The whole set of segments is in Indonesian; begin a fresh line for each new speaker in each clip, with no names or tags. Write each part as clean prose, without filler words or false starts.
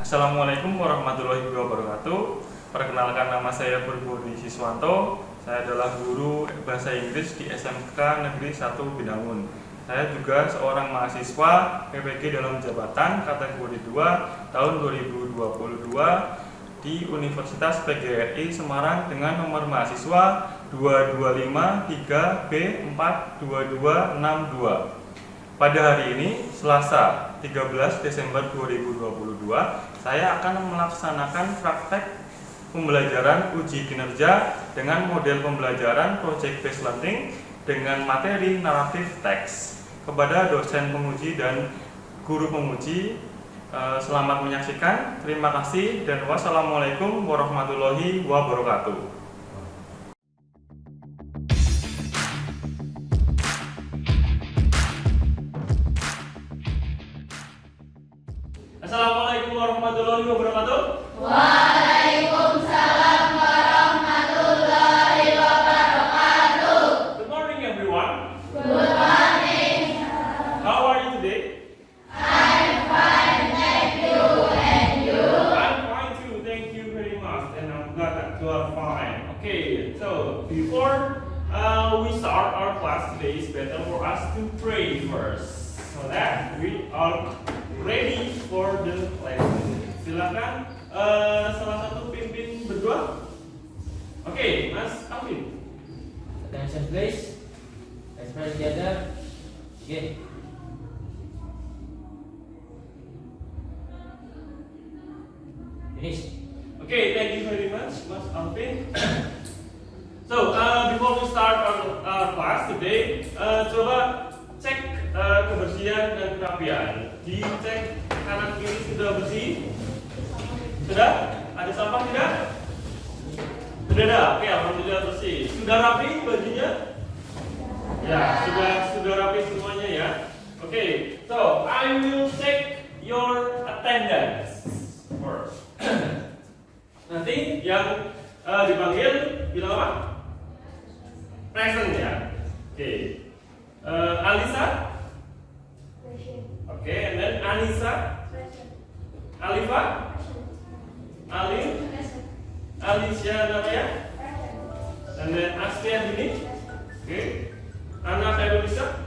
Assalamualaikum warahmatullahi wabarakatuh. Perkenalkan, nama saya Purbudi Siswanto. Saya adalah guru bahasa Inggris di SMK Negeri 1 Binangun. Saya juga seorang mahasiswa PPG dalam jabatan kategori 2 tahun 2022 di Universitas PGRI Semarang dengan nomor mahasiswa 225-3B42262. Pada hari ini, Selasa 13 Desember 2022, saya akan melaksanakan praktek pembelajaran uji kinerja dengan model pembelajaran Project Based Learning dengan materi naratif teks kepada dosen penguji dan guru penguji. Selamat menyaksikan, terima kasih, dan wassalamualaikum warahmatullahi wabarakatuh. Assalamualaikum warahmatullahi wabarakatuh.
Waalaikumsalam warahmatullahi wabarakatuh.
Good morning, everyone.
Good morning.
How are you today?
I'm fine, thank you. And you?
I'm fine too. Thank you very much. And I'm glad that you are fine. Okay, so before we start our class today, it's better for us to pray first, so that we are ready for the lesson. Silakan salah satu pimpin berdoa. Oke, Mas Alvin.
Attention please. Let's pray together. Okay. Finish.
Okay, thank you very much, Mas Alvin. So, before we start our class today, coba cek kebersihan dan kerapian. Dicek kanan kiri sudah bersih? Sudah? Ada sampah tidak? Sudah ada. Oke, alhamdulillah bersih. Sudah rapi bajunya? Ya, sudah rapi semuanya ya. Oke, so I will check your attendance first. Nanti yang dipanggil bilang apa? Present ya. Oke. Alisa? Oke, and then Anissa? Alifa? Alim? Alicia namanya? And then Askia Dini? Oke. Ana Khairulisa?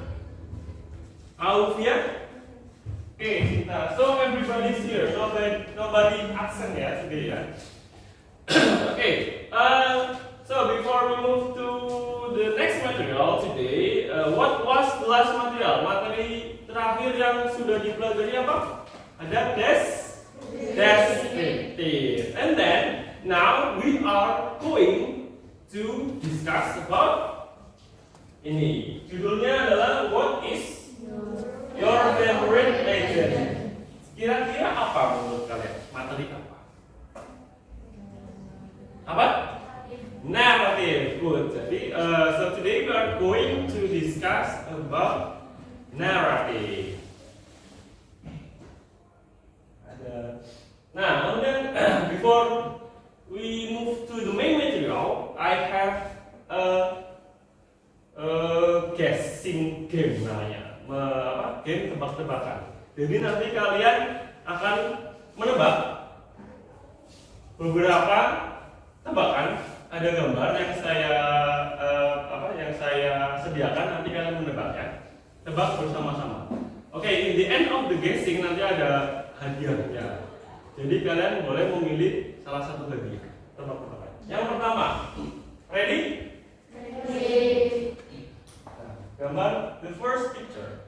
Aufia? Oke, Sinta. So everybody's here. Nobody absent ya today ya. Okay. So before we move to the next material today, what was the last material? Materi terakhir yang sudah dipelajari apa? Ada descriptive. And then now we are going to discuss about ini. Judulnya adalah What is your favorite legend? Kira-kira apa menurut kalian? Materi apa? Apa? Narrative. Good. Jadi, so today we are going to discuss about narrative. Nah, kemudian before we move to the main material, I have a guessing game namanya. Game tebak-tebakan. Jadi nanti kalian akan menebak beberapa tebakan. Ada gambar yang saya sediakan, nanti kalian menebak ya. Tebak bersama-sama. Oke, in the end of the guessing nanti ada hadiahnya. Jadi kalian boleh memilih salah satu hadiah. Tebak-tebakan. Yang pertama, ready?
Ready.
Gambar the first picture,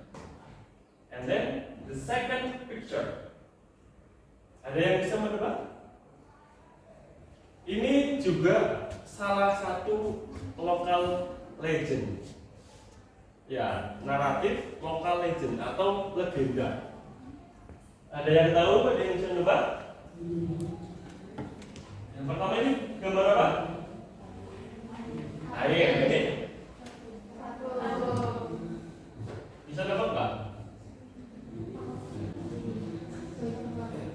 and then the second picture. Ada yang bisa menebak? Ini juga salah satu lokal legend. Ya, naratif lokal legend atau legenda. Ada yang tahu? Ada yang bisa menebak? Yang pertama ini gambar apa? Air. Ini bisa nebak nggak?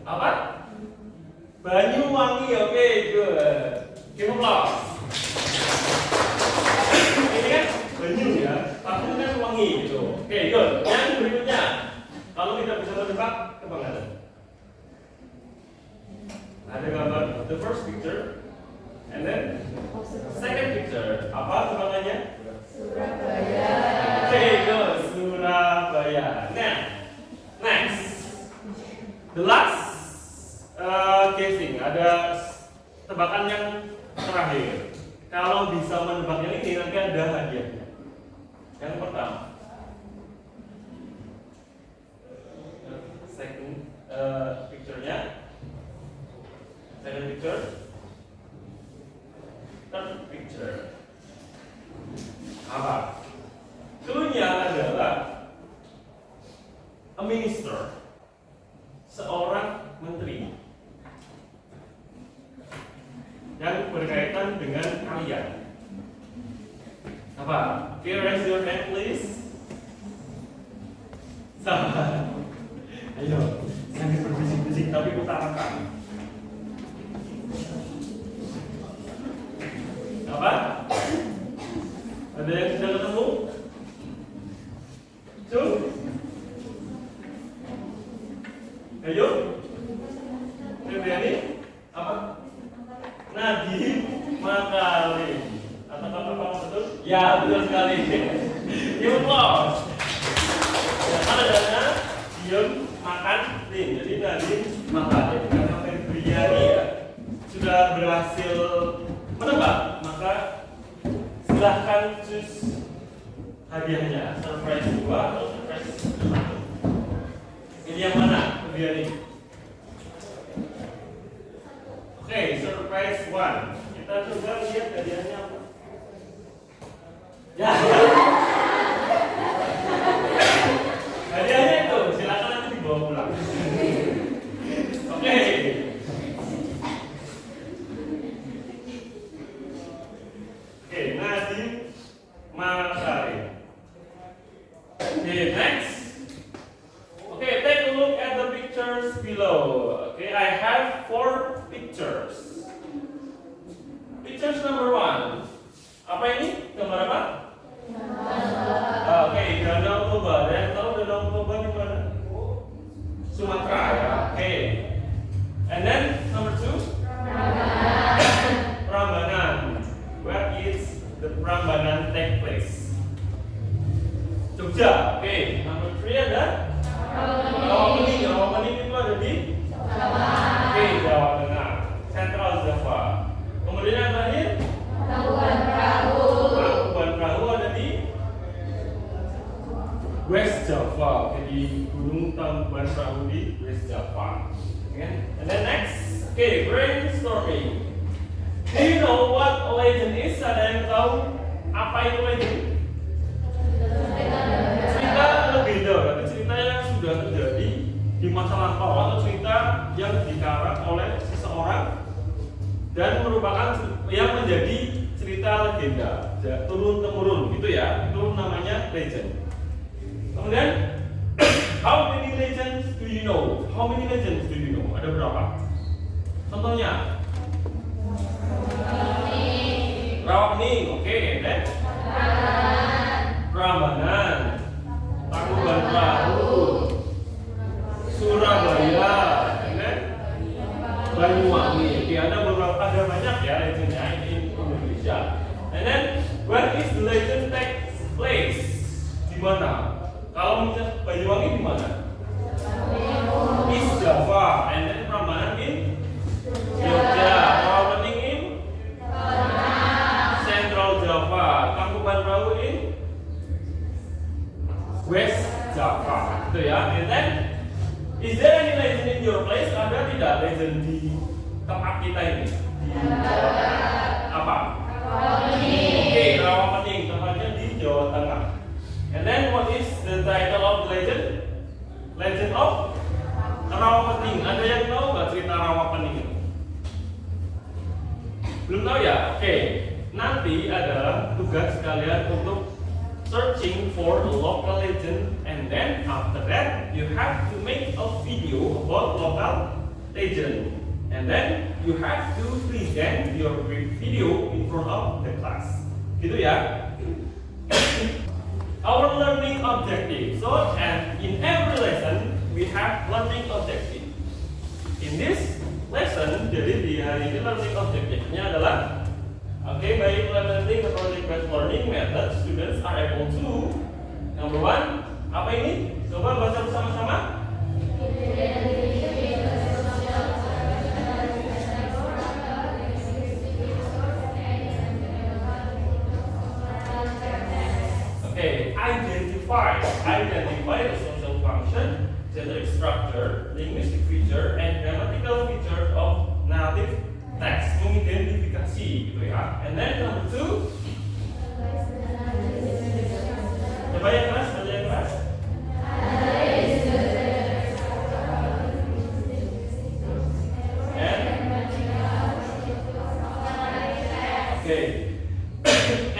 Apa? Banyuwangi. Oke, good. Give applause. Ini kan banyu ya, tapi kan wangi gitu. Oke, good. Yang berikutnya, kalau tidak bisa menebak, kebanggaan. Ada gambar the first picture, and then second picture. Apa tebakannya?
Surabaya.
Okay, good. Surabaya. Nah, next, the last guessing. Ada tebakan yang terakhir. Kalau bisa menebak yang ini nanti ada hadiahnya. Yang pertama, second picture-nya, second picture, third picture. Apa? Clue-nya adalah a minister, seorang menteri yang berkaitan dengan kalian. Apa? Okay, raise your hand please. Sama. Ayo, jangan berbisik-bisik tapi utarakan. Apa? Ada yang sudah ketemu? Cung? Ayo? Febriani? Apa? Nadiem Makarim. Atau apa betul? Ya, betul sekali. You applause. Ya, kan adanya diem makan nih. Jadi Nadiem Makarim karena Febriani ya sudah berhasil menebak, maka silahkan choose hadiahnya, surprise 2 atau surprise 1. Ini yang mana Febriani? Oke, surprise 1. Kita coba lihat hadiahnya apa. Ya. Hadiahnya itu, silakan nanti dibawa pulang. Oke. Oke, Nadiem Makarim. Okay, next. Okay, take a look at the pictures below. Okay, I have 4 pictures. Pictures number 1. Apa ini? Gambar apa? Oke, Danau Toba. Ada yang tahu Danau Toba di mana? Sumatera ya. Oke. And then number 2. Prambanan. Where is the Prambanan take place? Jogja. Oke. Number 3 ada Rawapening. Rawapening itu ada di Oke, Jawa Tengah. Central Java. Kemudian yang terakhir
Tangkuban Perahu.
Tangkuban Perahu ada di West Java. Jadi Gunung Tangkuban Perahu di West Java. Okay. And then next, okay, brainstorming. Do you know what a legend is? Ada yang tahu apa itu legend? Cerita legenda, berarti cerita yang sudah terjadi di masa lampau atau cerita yang dikarang oleh seseorang dan merupakan yang menjadi cerita legenda turun temurun gitu ya, itu namanya legend. Kemudian how many legends do you know? How many legends do you know? Ada berapa? Contohnya Rawapening, oke, dan Prambanan, Tangkuban Perahu, Surabaya, dan Banyuwangi. Oke, ada banyak ya legendnya di Indonesia. And then where is the legend takes place? Di mana? Kalau misalnya Banyuwangi di mana? East Java. And then Prambanan in Jogja. Rawapening in Central Java. Tangkuban Perahu in West Java. Itu ya. And then is there any legend in your place? Ada tidak legend di tempat kita ini? Di apa? Oke, Rawapening. Tempatnya di Jawa Tengah. And then what is the title of the legend? Legend of Rawapening. Ada yang tahu nggak cerita Rawapening itu? Belum tahu ya? Oke. Nanti adalah tugas kalian untuk searching for the local legend, and then after that you have to make a video about local legend, and then you have to present your video in front of the class. Gitu ya. Our learning objective. So, and in every lesson we have learning objective. In this lesson, jadi di hari ini learning objectivenya adalah by implementing the project-based learning method, students are able to number one, apa ini? Coba baca bersama-sama. Identify the social function, generic structure, linguistic feature, and grammatical features of narrative text. Mengidentifikasi gitu ya. And then number two, coba yang keras, baca yang keras.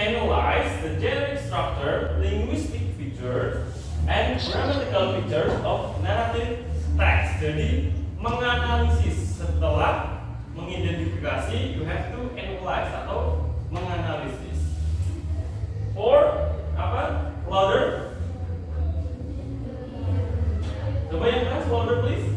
Analyze the generic structure, linguistic features, and grammatical features of narrative text. Jadi menganalisis setelah mengidentifikasi, you have to analyze atau menganalisis. Or apa? Louder. Coba yang keras, louder please.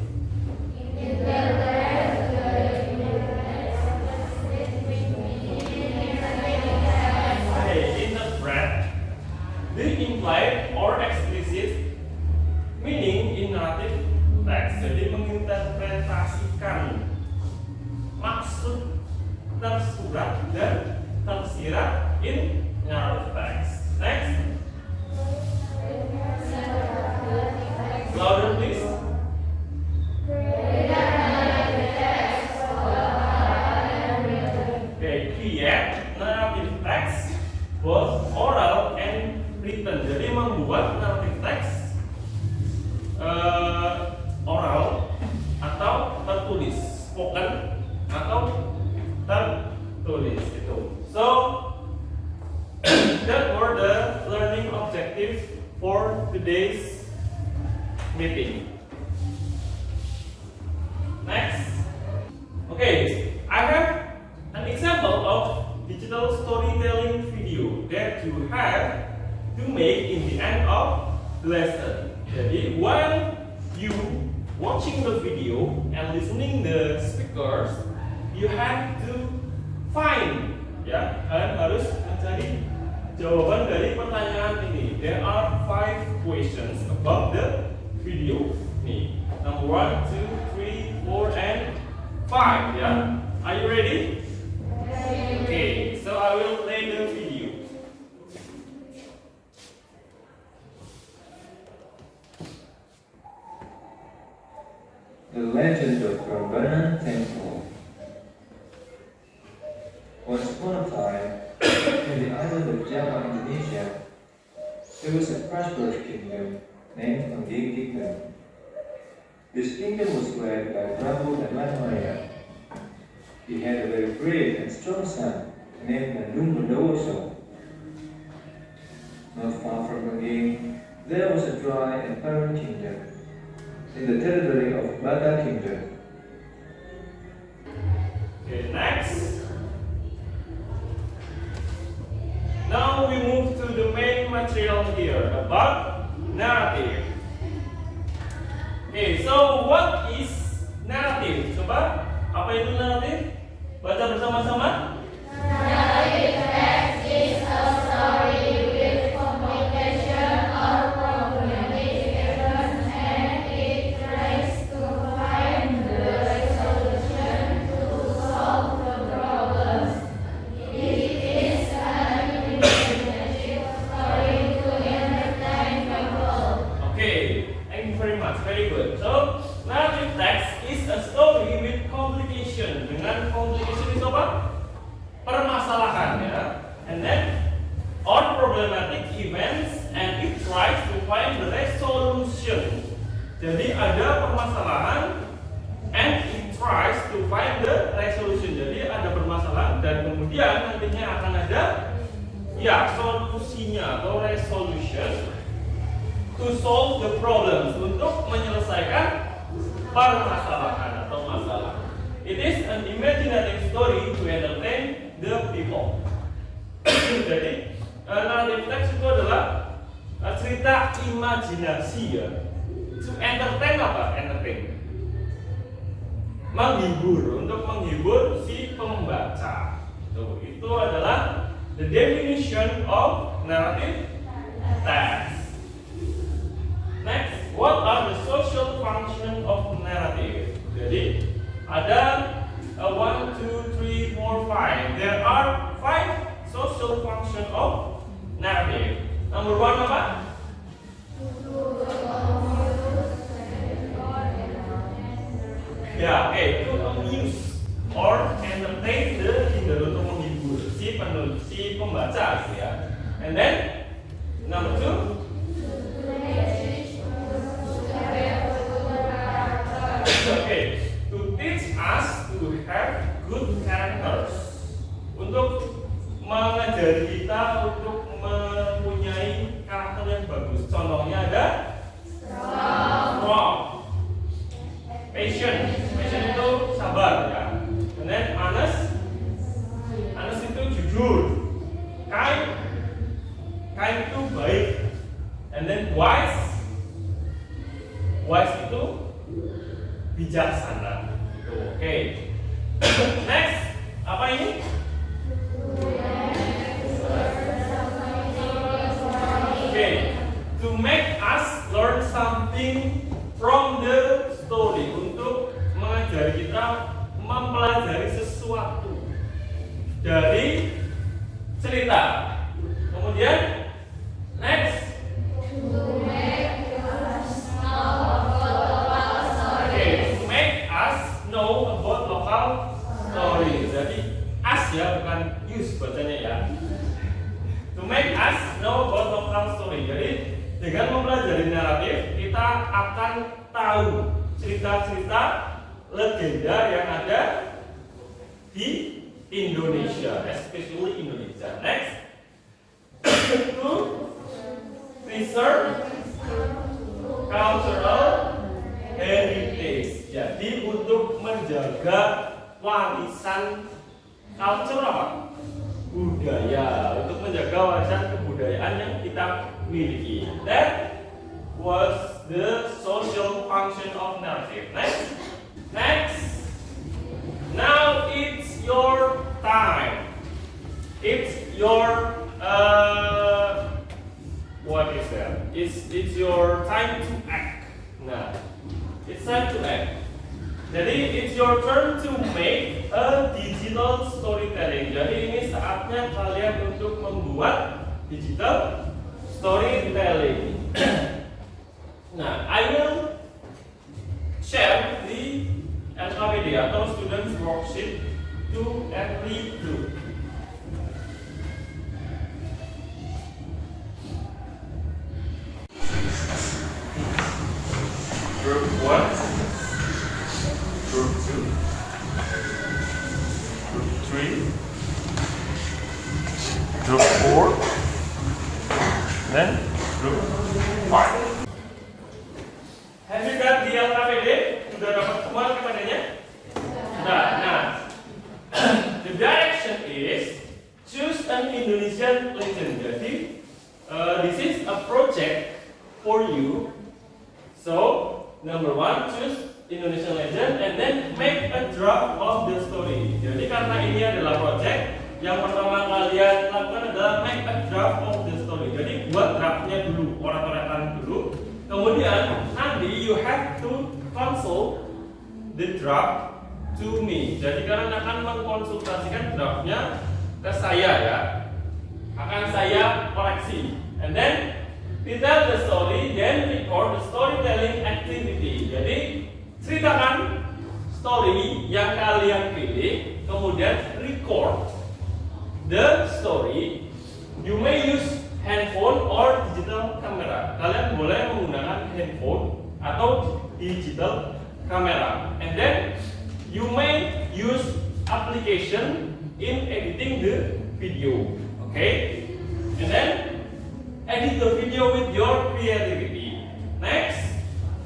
The implied or explicit meaning in narrative text. Jadi menginterpretasikan maksud tersurat dan tersirat in narrative text. Next. Louder please. Create narrative text both oral and written. Jadi membuat narrative text oral atau tertulis, spoken atau tertulis itu. So that were the learning objectives for today's meeting. Next. Okay, I have an example of digital storytelling video that you have to make in the end of the lesson. Jadi while you watching the video and listening the speakers, you have to find, ya, kalian harus mencari jawaban dari pertanyaan ini. There are 5 questions about the video. Nih, number 1, 2, 3, 4, and 5. Ya, are you ready? Okay, so I will play the video.
The Legend of Prambanan Temple. Once upon a time, in the island of Java, Indonesia, there was a prosperous kingdom named Angging Kingdom. This kingdom was led by Prabu Danmaya. He had a very brave and strong son named Bandung Bondowoso. Not far from Angging, there was a dry and barren kingdom in the territory of Bata Kingdom.
Okay, next. Now we move to the main material here about narrative. Okay, so what is narrative? Coba, apa itu narrative? Baca bersama-sama.
Narrative text is a story with complication or problematic events, and it tries to find the resolution to solve the problems. It is an imaginative story to entertain people.
Okay, thank you very much. Very good. So, narrative text is a story with complication. Dengan complication itu apa? Permasalahan, ya. And then or problematic events, and it tries to find the resolution. Jadi ada permasalahan and it tries to find the resolution. Jadi ada permasalahan dan kemudian nantinya akan ada ya solusinya atau resolution to solve the problems, untuk menyelesaikan permasalahan atau masalah. It is an imaginative story to entertain the people. Jadi narrative text itu adalah cerita imajinasi, ya. To entertain apa? Entertain. menghibur, untuk menghibur si pembaca. Itu adalah the definition of narrative text. Next, what are the social function of narrative? Jadi ada 1, 2, 3, 4, 5. There are 5 social function of narrative. Number 1 apa? Ya, to amuse or entertain the reader, untuk menghibur si pembaca gitu ya. And then number 2, to teach us to have good characters, untuk mengajari kita untuk mempunyai karakter yang bagus. Contohnya ada strong, patient itu sabar ya. And then honest itu jujur, kind itu baik. And then wise itu bijaksana. Oke. Next, apa ini? To make us learn something from the story, untuk mengajari kita mempelajari sesuatu dari cerita. Kemudian next, to make us know about local story. Jadi us ya, bukan use bacanya ya. To make us know about local story. Jadi dengan mempelajari naratif, kita akan tahu cerita-cerita legenda yang ada di Indonesia, especially Indonesia. Next, to preserve cultural heritage. Jadi untuk menjaga warisan culture apa? Budaya, untuk menjaga warisan kebudayaan yang kita miliki. That was the social function of narrative. Next. Now it's your time. It's your what is that? It's your time to act. Nah, it's time to act. Jadi it's your turn to make a digital storytelling. Jadi ini saatnya kalian untuk membuat digital storytelling. Nah, I will share the LKPD atau students worksheet to every group. Group 1, Group 2, Group 3, Group 4, then Group 5. Have you got the LKPD? Sudah dapat semua LKPD-nya? Nah, the direction is choose an Indonesian legend. Jadi, this is a project for you. So, number 1, choose Indonesian legend and then make a draft of the story. Jadi karena ini adalah project, yang pertama kalian lakukan adalah make a draft of the story. Jadi buat draftnya dulu, orat-oratan dulu. Kemudian nanti you have to consult the draft to me. Jadi kalian akan mengkonsultasikan draftnya ke saya ya. Akan saya koreksi. And then tell the story, then record the storytelling activity. Jadi ceritakan story yang kalian pilih, kemudian record the story. You may use handphone or digital camera. Kalian boleh menggunakan handphone atau digital camera. And then you may use application in editing the video. Okay? And then edit the video with your creativity. Next,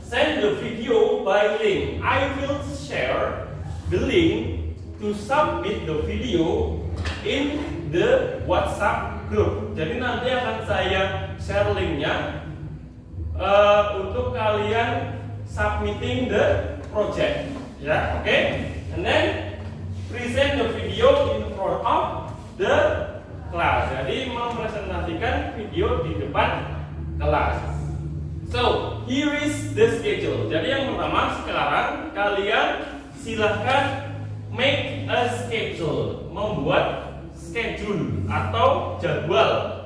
send the video by link. I will share the link to submit the video in the WhatsApp group. Jadi nanti akan saya share linknya untuk kalian submitting the project Ya, oke. And then present the video in front of the class. Jadi mempresentasikan video di depan kelas. So, here is the schedule. Jadi yang pertama sekarang kalian silahkan make a schedule, membuat schedule atau jadwal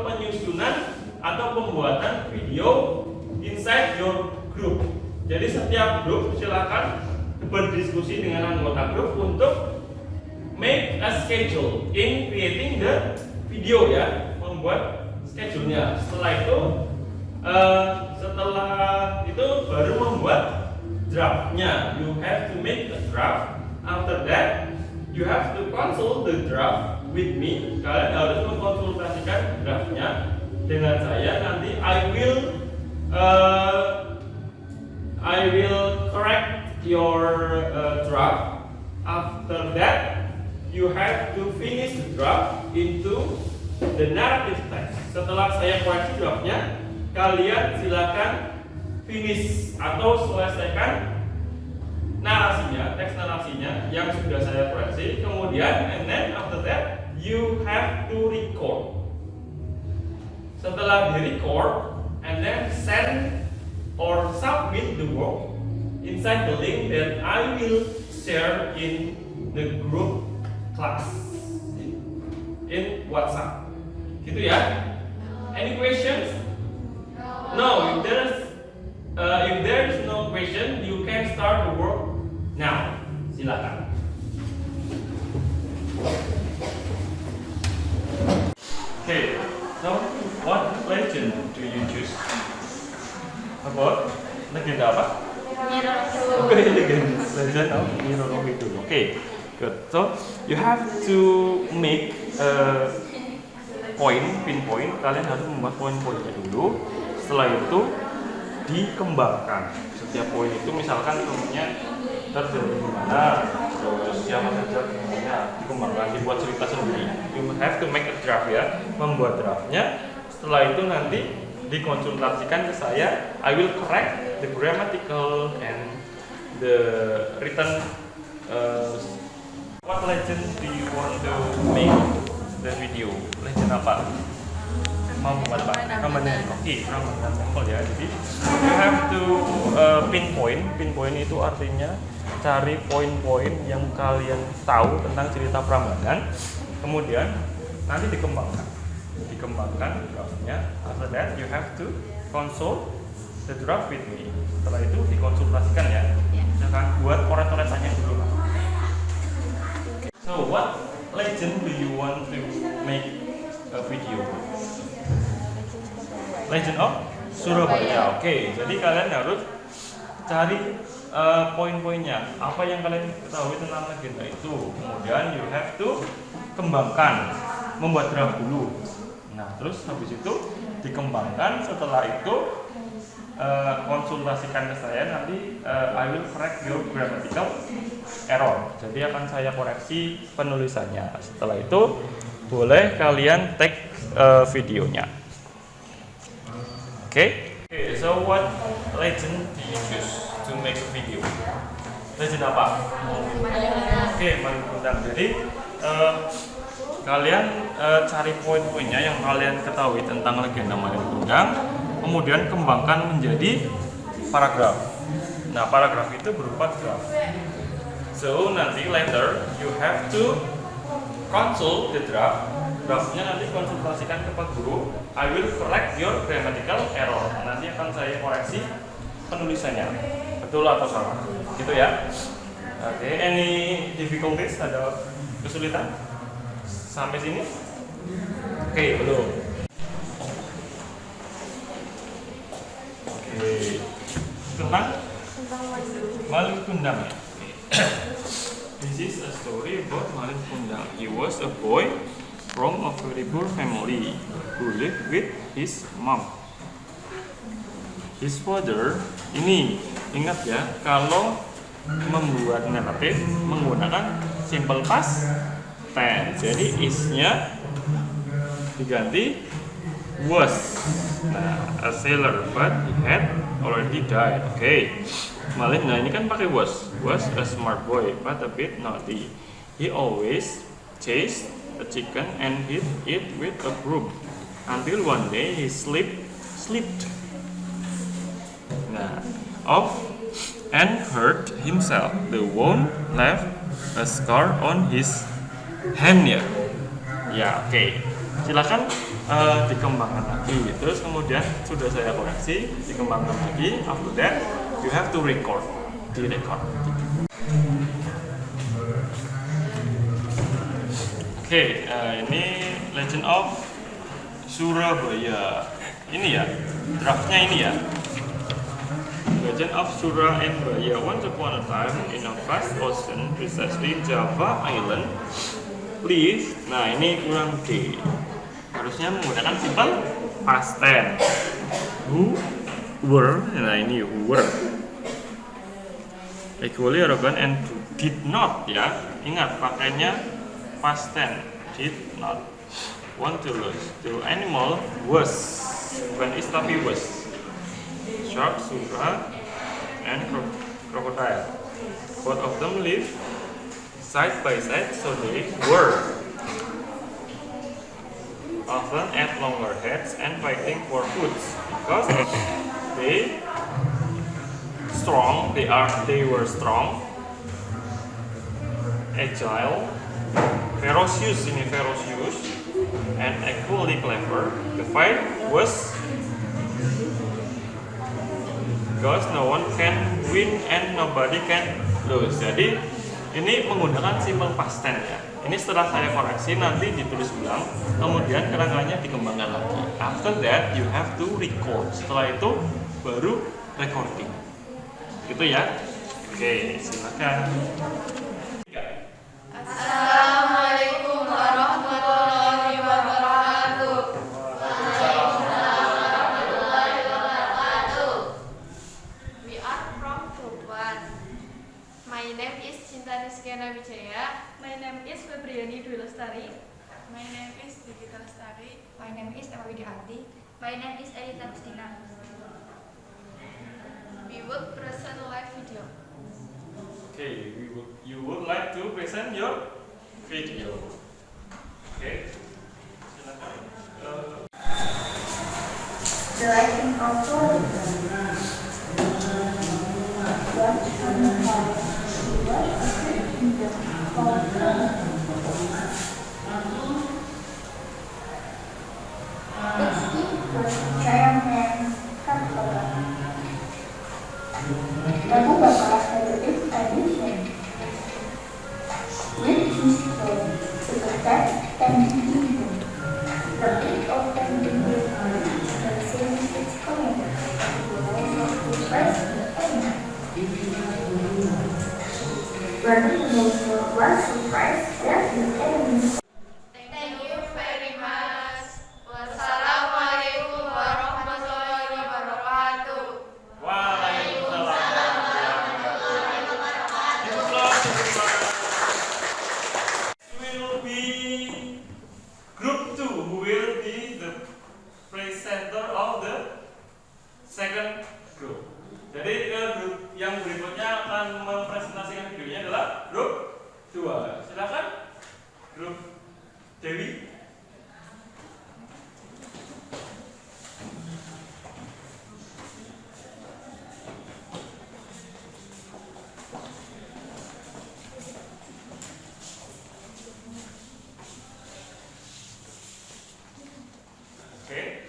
penyusunan atau pembuatan video inside your group. Jadi setiap grup silakan berdiskusi dengan anggota grup untuk make a schedule in creating the video ya, membuat schedule-nya. Setelah itu baru membuat draft-nya. You have to make a draft. After that, you have to consult the draft with me. Kalian harus mengkonsultasikan draft-nya dengan saya. Nanti I will correct your draft. After that, you have to finish the draft into the narrative text. Setelah saya koreksi draftnya, kalian silakan finish atau selesaikan narasinya, teks narasinya yang sudah saya koreksi. Kemudian, and then after that, you have to record. Setelah di record, and then send or submit the work inside the link that I will share in the group class in WhatsApp. Gitu ya? Any questions? No. If there is no question, you can start the work now. Silakan. Okay. So, what legend do you choose? About legenda apa? Okay, legend of Niroro Hidup. Okay, good. So you have to make pinpoint. Kalian harus membuat poin-poinnya dulu. Setelah itu dikembangkan. Setiap poin itu misalkan namanya terjadi di mana, terus siapa saja kemudiannya dikembangkan, dibuat cerita sendiri. You have to make a draft ya, membuat draftnya. Setelah itu nanti dikonsultasikan ke saya. I will correct the grammatical and the written. What legend do you want to make the video? Legend apa? Mau membuat apa? Ramadan. Oke, Ramadan Temple ya. Jadi you have to pinpoint. Pinpoint itu artinya cari poin-poin yang kalian tahu tentang cerita Ramadan. Kemudian nanti dikembangkan draftnya. After that you have to consult the draft with me. Setelah itu dikonsultasikan ya. Jangan buat coret-coretannya dulu. So what legend do you want to make a video? Legend of Surabaya. Oke, jadi kalian harus cari poin-poinnya. Apa yang kalian ketahui tentang legenda itu. Kemudian you have to kembangkan, membuat draft dulu. Nah, terus habis itu dikembangkan. Setelah itu konsultasikan ke saya. Nanti I will correct your grammatical error. Jadi akan saya koreksi penulisannya. Setelah itu boleh kalian tag videonya. Okay, so what legend do you choose to make a video? Legend apa? Oke, Malin Kundang. Jadi kalian cari poin-poinnya yang kalian ketahui tentang legenda Malin Kundang, kemudian kembangkan menjadi paragraf. Nah, paragraf itu berupa draft. So nanti later you have to consult the draft. Draftnya nanti konsultasikan ke Pak Guru. I will correct your grammatical error. Nanti akan saya koreksi penulisannya, betul atau salah, gitu ya. Oke, any difficulties? Ada kesulitan sampai sini? Oke, belum. Oke, tentang Malin Kundang ya. This is a story about Malin Kundang. He was a boy from a very poor family who lived with his mom. His father, ini ingat ya, kalau membuat narratif menggunakan simple past tense. Jadi is-nya diganti was. Nah, a sailor but he had already died. Oke. Malin, nah ini kan pakai was. was a smart boy, but a bit naughty. He always chased a chicken and hit it with a broom, until one day he slipped off and hurt himself. The wound left a scar on his hand ya. Ya, oke. Silakan dikembangkan lagi. Terus kemudian sudah saya koreksi, dikembangkan lagi. After that, you have to record. Oke, ini Legend of Surabaya. Ini ya, draftnya ini ya. Legend of Surabaya. Once upon a time in a vast ocean, precisely Java Island, lived. Nah, ini kurang D. Harusnya menggunakan simple past tense. Who were, nah ini who were equally arrogant and did not ya. Ingat pakainya past tense, did not want to lose. The animal was, bukan is tapi was. Shark, zebra, and crocodile. Both of them lived side by side, so they were often at loggerheads and fighting for food because they were strong, agile, ferocious, and equally clever. The fight was because no one can win and nobody can lose. Jadi ini menggunakan simple past tense ya. Ini setelah saya koreksi nanti ditulis ulang, kemudian kerangkanya dikembangkan lagi. After that you have to record. Setelah itu baru recording. Gitu ya. Oke, silakan.
Assalamualaikum warahmatullahi wabarakatuh. We are from Group 1. My name is Cinta Rizkyana Wijaya.
My name is Febriani Dwi Lestari.
My name is Dikita Lestari.
My name is Emma Widianti. My name is Elita Agustina.
We would present live video.
Okay, you would like to present your video. Okay. Silakan.
The lighting also Lagu bakal Heritage Edition with history, success, and kingdom. The big open window the series is coming. The first end. When the nation was surprised that the enemy.
Thank you very much. Wassalamualaikum warahmatullahi wabarakatuh.
Will be group 2 who will be the presenter of the second group. Jadi grup yang berikutnya akan mempresentasikan videonya adalah grup 2. Silakan grup Dewi. Oke.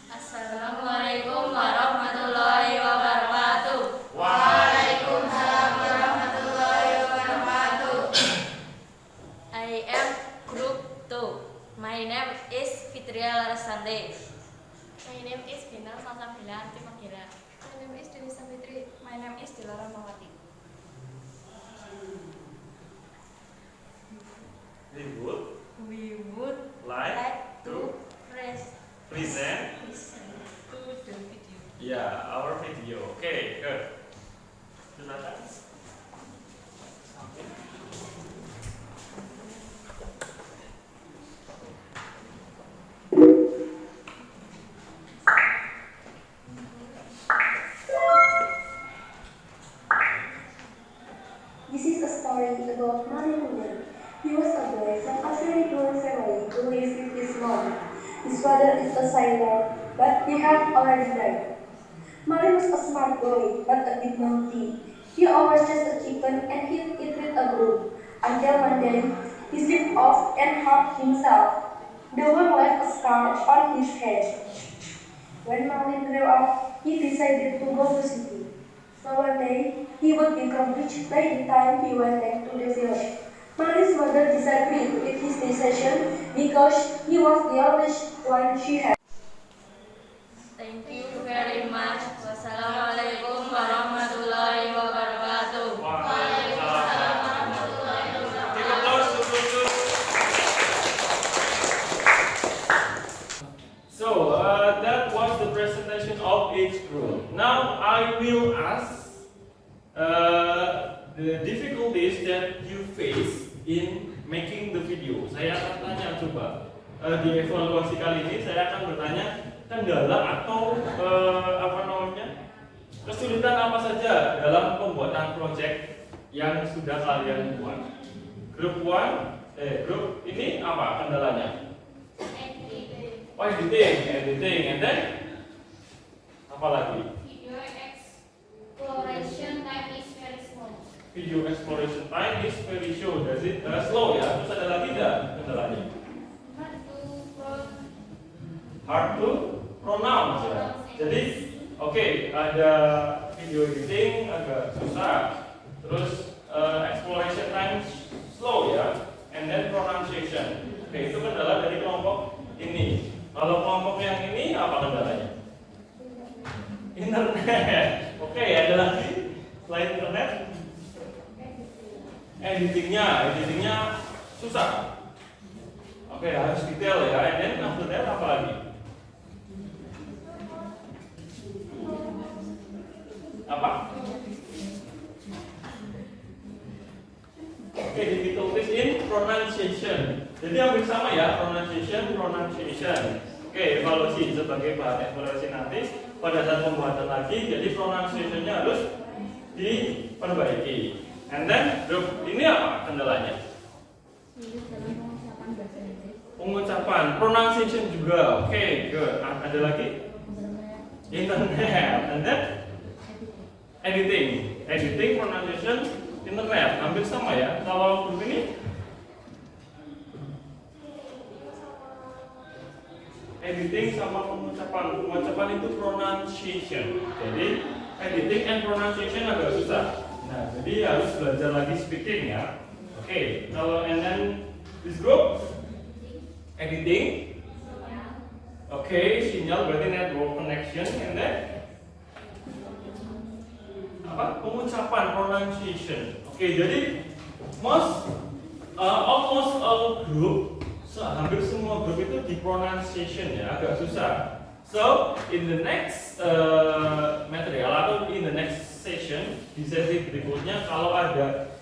Assalamualaikum warahmatullahi wabarakatuh. Waalaikumsalam warahmatullahi wabarakatuh.
I am Group 2. My name is Fitria Larasande.
My name is Bina Salsabila Antimagira. My name is Denisa Fitri.
My name is Dilara Mawati.
We would
We would
like to present
to the video.
ya our video. Oke, good. Silakan.
This is a story about Malimuddin. He was a boy from a very poor family who lived with his mom. His father is a sailor, but he had already died. Mali was a smart boy, but a bit naughty. He always chased a chicken and hit it with a broom, until one day he slipped off and hurt himself. The wound left a scar on his head. When Mali grew up, he decided to go to city. So one day, he would become rich by the time he went back to the village. Mali's mother disagreed with his decision because he was the oldest one she had.
Thank you very much. Wassalamualaikum warahmatullahi wabarakatuh.
Take applause to Gus. So that was the presentation of age group. Now I will ask the difficulties that you face in making the video. Saya akan tanya coba di evaluasi kali ini saya akan bertanya kendala atau kesulitan apa saja dalam pembuatan project yang sudah kalian buat. Grup ini apa kendalanya? Oh, editing, and then apa lagi?
Video exploration time is very slow.
Video exploration time is very slow. Does it slow ya? Terus ada lagi nggak kendalanya? Hard to pronounce ya. Jadi, oke, ada video editing agak susah. Terus exploration time slow ya, and then pronunciation. Oke, itu kendala dari kelompok ini. Kalau kelompok yang ini apa kendalanya? Internet. Oke, ada lagi selain internet? Editingnya susah. Oke, harus detail ya. And then after that apa lagi? Apa? Oke, difficulties in pronunciation. Jadi hampir sama ya, pronunciation. Oke, evaluasi sebagai bahan evaluasi nanti pada saat pembuatan lagi. Jadi pronunciation-nya harus diperbaiki. And then ini apa kendalanya? Pengucapan, pronunciation juga. Oke, good. Ada lagi? Internet. And then editing, pronunciation, internet. Hampir sama ya. Kalau grup ini editing sama pengucapan itu pronunciation. Jadi editing and pronunciation agak susah. Nah, jadi harus belajar lagi speaking ya. Oke, kalau and then this group editing. Oke, sinyal berarti network connection, and then apa? Pengucapan, pronunciation. Oke, jadi almost all group, hampir semua grup itu di pronunciation ya, agak susah. So in the next material atau in the next session, di sesi berikutnya kalau ada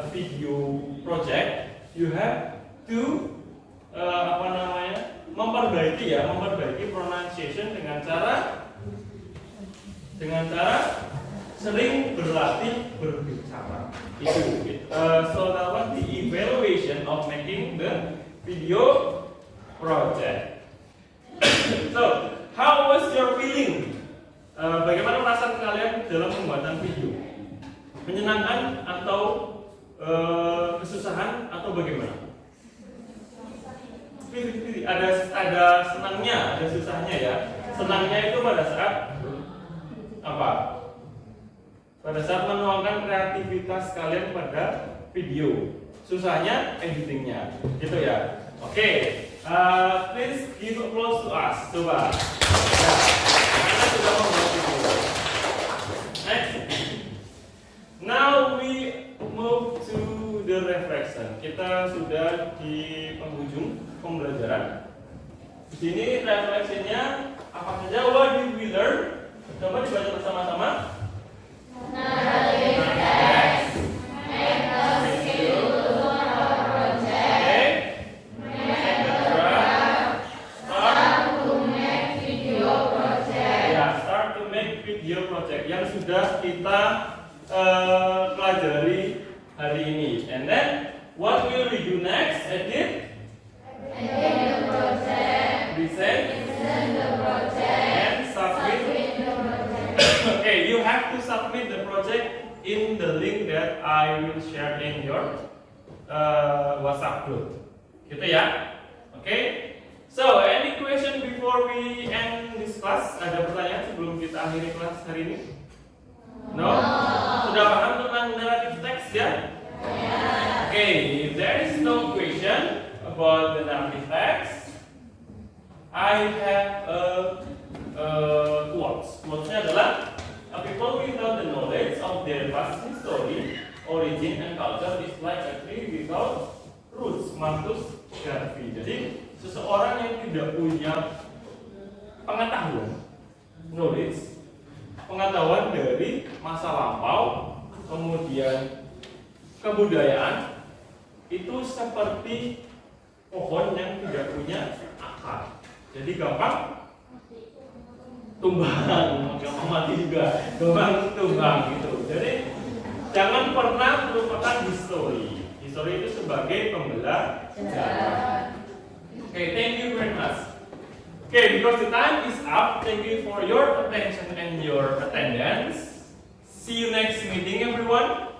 video project, you have to memperbaiki pronunciation dengan cara sering berlatih berbicara. So that was the evaluation of making the video project. So, how was your feeling? Bagaimana perasaan kalian dalam pembuatan video? Menyenangkan atau kesusahan atau bagaimana? Ada senangnya, ada susahnya ya. Senangnya itu pada saat apa? Pada saat menuangkan kreativitas kalian pada video. Susahnya editingnya, gitu ya. Oke, please give applause to us. Coba. Ya, kita sudah membuat video. Next. Now we move to the reflection. Kita sudah di penghujung pembelajaran. Di sini refleksinya apa saja? What did we learn? Coba dibaca bersama-sama. Video project yang sudah kita pelajari do next? Edit? Present? And submit? Okay, you have to submit the project in the link that I will share in your WhatsApp group. Gitu ya? Okay? So, any question before we end this class? Ada pertanyaan sebelum kita akhiri kelas hari ini? No? Sudah paham tentang narrative text ya? Okay, if there is no question about the narrative text, I have quotes. Quotes-nya adalah people without the knowledge of their past history, origin, and culture is like a tree without roots. Marcus Garvey. Jadi seseorang yang tidak punya pengetahuan, knowledge, pengetahuan dari masa lampau, kemudian kebudayaan, itu seperti pohon yang tidak punya akar. Jadi gampang tumbang, gampang mati juga, gampang tumbang gitu. Jadi jangan pernah melupakan history. History itu sebagai pembelajaran. Okay, thank you very much. Okay, because the time is up, thank you for your attention and your attendance. See you next meeting, everyone.